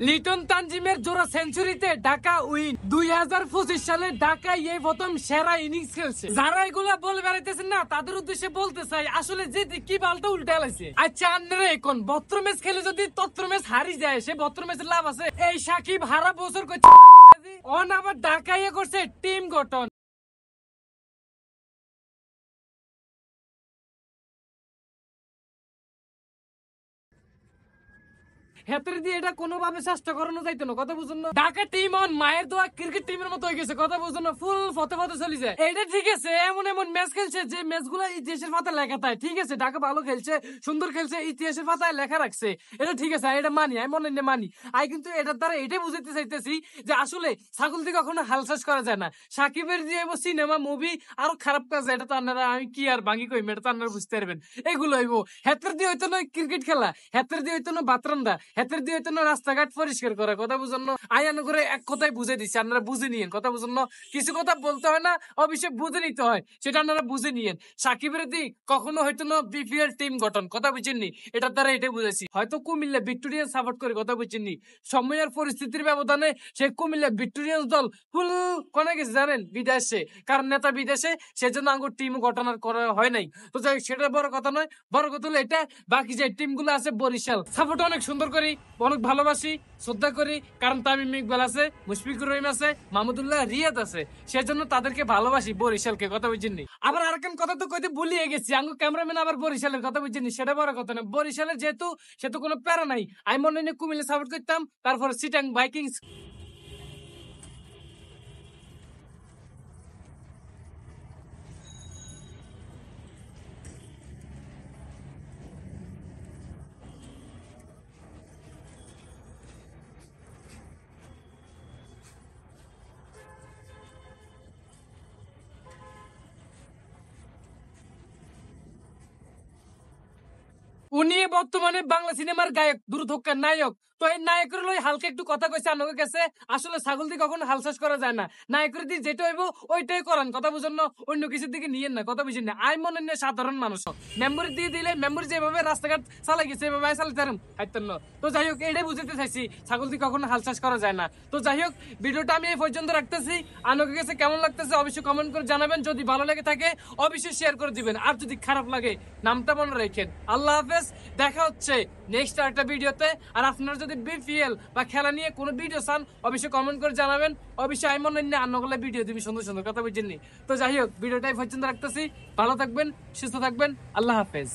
লিটন তানজিমের জোড়া সেঞ্চুরিতে ঢাকা উইন। 2025 সালে ঢাকায় এই প্রথম সেরা ইনিংস খেলছে। যারা এগুলা বলে বেড়াইতেছেন না, তাদের উদ্দেশ্যে বলতে চাই আসলে যে কি বালটা উল্টে লাইছে। আচ্ছা আপনারা এখন 72 ম্যাচ খেলে যদি 73 ম্যাচ হারি যায়, সে 72 ম্যাচের লাভ আছে? এই সাকিব হারা বছর করছে অন, আবার ঢাকায় করছে টিম গঠন। হেতরে দিয়ে এটা কোনোভাবে চেষ্টা করানো যাইতো না, কথা বুঝুন না। ঢাকা টিম অন মায়ের দোয়া ক্রিকেট টিমের মতো হয়ে গেছে, কথা বুঝুন না। ফুল ফতে ফতে চলে যায়। এটা ঠিক আছে, এমন এমন ম্যাচ খেলছে যে ম্যাচ গুলো ইতিহাসের পাতায় লেখা থাকে। ঠিক আছে, ঢাকা ভালো খেলছে, সুন্দর খেলছে, ইতিহাসের পাতায় লেখা রাখছে, এটা ঠিক আছে, এটা মানি, আমি মনে মানি। আমি কিন্তু এটার দ্বারা এটাই বুঝাতে চাইতেছি যে আসলে ছাগল দিয়ে কখনো হাল চাষ করা যায় না। সাকিবের যে সিনেমা মুভি আরো খারাপ কাজ, এটা তো আপনারা আমি কি আর ভাঙি কইম, এটা তো আপনারা বুঝতে পারবেন। এগুলো হইব হেতের দিয়ে হইতো না ক্রিকেট খেলা, হেতের দিয়ে হইতো না বাতরান্দা, হেতের দিয়ে হইতো না রাস্তাঘাট পরিষ্কার করা, কথা বুঝুন না। আয়ান করে এক কথাই বুঝে দিচ্ছে, আপনারা বুঝে নিয়েন, কথা বুঝুন না। কিছু কথা বলতে হয় না, অবশ্যই বুঝে নিতে হয়, সেটা আপনারা বুঝে নিয়েন। সাকিবের দিক কখনো হয়তো না বিপিএল টিম গঠন, কথা বুঝেননি, এটার দ্বারা এটাই বুঝেছি। হয়তো কুমিল্লা ভিক্টোরিয়ান্স সাপোর্ট করে, কথা বুঝেননি। সময়ের পরিস্থিতির ব্যবধানে সে কুমিল্লা ভিক্টোরিয়ান্স দল ফুল কোনে গেছে জানেন, বিদেশে, কারণ নেতা বিদেশে, সেজন্য আঙ্গুর টিম গঠন করা হয় নাই। তো যাই, সেটা বড় কথা নয়, বড় কথা হলো এটা বাকি যে টিম গুলো আছে বরিশাল সাপোর্ট অনেক সুন্দর করি, অনেক ভালোবাসি, শ্রদ্ধা করি, কারণ তামিম ইকবাল আছে, মুশফিকুর রহিম আছে, মাহমুদুল্লাহ রিয়াদ আছে, সেজন্য তাদেরকে ভালোবাসি, বরিশালকে, কথা বুঝিনি। আবার আরেকজন কথা তো কইতে ভুলিয়ে গেছি, আঙ্গু ক্যামেরাম্যান আবার বরিশালের, কথা বুঝিনি, সেটা বড় কথা না। বরিশালের যেহেতু সে তো কোনো প্যারা নাই, আমি মনে হয় কুমিল্লা সাপোর্ট করতাম, তারপর চিটাং ভাইকিংস। উনি বর্তমানে বাংলা সিনেমার গায়ক, দুর্ধক্কার নায়ক। তো এই নায়কের লই হালকা একটু কথা কইছে আনকে কাছে, আসলে ছাগল দিয়ে কখনো হাল চাষ করা যায় না। নায়কের দিয়ে যেটা হইব ওইটাই করান, কথা বুঝুন না, অন্য কিছুর দিকে নিয়েন না, কথা বুঝেন না। আই মনে নেই সাধারণ মানুষ মেমোরি দিয়ে দিলে, মেমোরি যেভাবে রাস্তাঘাট চালাই গেছে এভাবে চালাতে পারেন, হাইতেন না। তো যাই হোক, এটাই বুঝতে চাইছি, ছাগল দিয়ে কখনো হাল চাষ করা যায় না। তো যাই হোক, ভিডিওটা আমি এই পর্যন্ত রাখতেছি। আনকে কাছে কেমন লাগতেছে অবশ্যই কমেন্ট করে জানাবেন। যদি ভালো লেগে থাকে অবশ্যই শেয়ার করে দিবেন, আর যদি খারাপ লাগে নামটা মনে রাখেন। আল্লাহ হাফেজ, দেখা হচ্ছে নেক্সট একটা ভিডিওতে। আর আপনারা যদি বিপিএল বা খেলা নিয়ে কোনো ভিডিও চান অবশ্যই কমেন্ট করে জানাবেন। অবশ্যই আমি মনে হয় অন্যগুলো ভিডিও দিবি সুন্দর সুন্দর, কথা বুঝেননি। তো যাই হোক, ভিডিওটাই পর্যন্ত রাখতেছি। ভালো থাকবেন, সুস্থ থাকবেন, আল্লাহ হাফেজ।